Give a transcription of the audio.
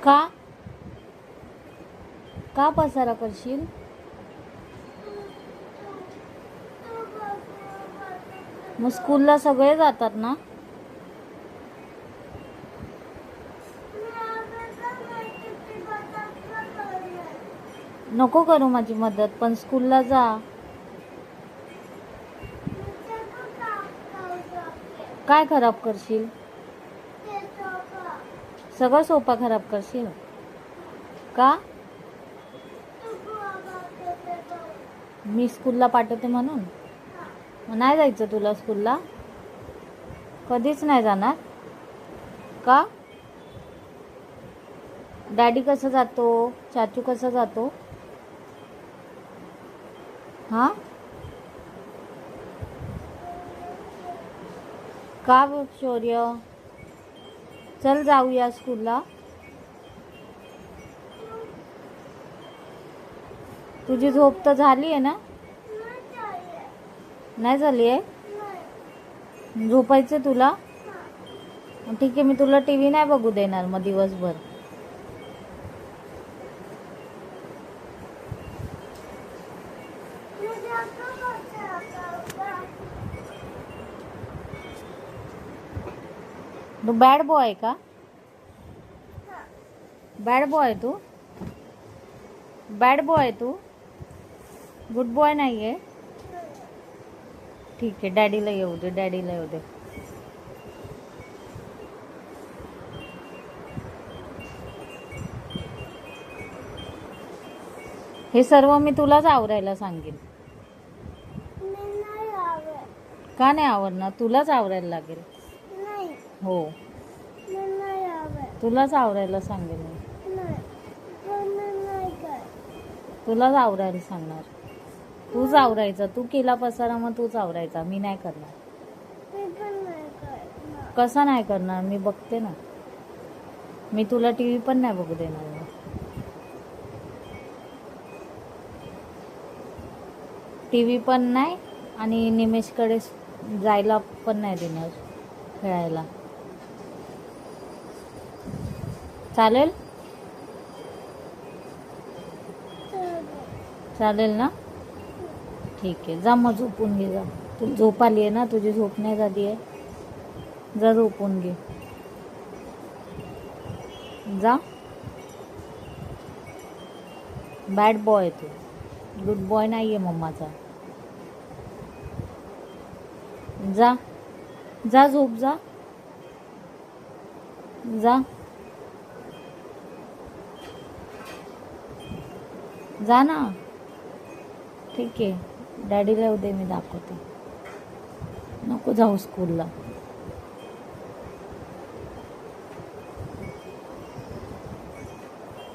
का का पसारा करशील? मग स्कूलला सगळे जातात ना. नको करू माझी मदत, पण स्कूलला जा. काय खराब करशील? सगळं सोफा खराब करशील का? मी स्कूलला पाठवते म्हणून? मग नाही जायचं तुला स्कूलला? कधीच नाही जाणार का? डॅडी कसं जातो? चाचू कसं जातो? हां का शौर्य? चल जाऊया स्कूलला. तुझी झोप तर झाली आहे ना? नाही झाली आहे? झोपायचं तुला? ठीक आहे, मी तुला टी व्ही नाही बघू देणार मग दिवसभर. तू बॅड बॉय आहे का? बॅड बॉय तू? बॅड बॉय तू? गुड बॉय नाही आहे? ठीक आहे, डॅडीला येऊ दे, डॅडीला येऊ दे. हे सर्व मी तुलाच आवरायला सांगेन. का नाही आवरणार? तुलाच आवरायला लागेल. हो, तुलाच आवरायला सांगेन मी. तुलाच आवरायला सांगणार. तूच आवरायचा. तू केला पसारा मग तूच आवरायचा. मी नाही करणार. कसा नाही करणार? मी बघते ना. मी तुला टी व्ही पण नाही बघू देणार. टी व्ही पण नाही आणि निमेशकडे जायला पण नाही देणार खेळायला. चालेल? चालेल ना? ठीक आहे, जा मग झोपून घे. जा, तू झोप आली आहे ना? तुझी झोप नाही झाली आहे? जा झोपून घे. जा. बॅड बॉय तू. गुड बॉय नाही आहे मम्माचा. जा जा, झोप जा. जा जा ना. ठीक आहे, डॅडीला येऊ दे, मी दाखवते. नको जाऊ स्कूलला.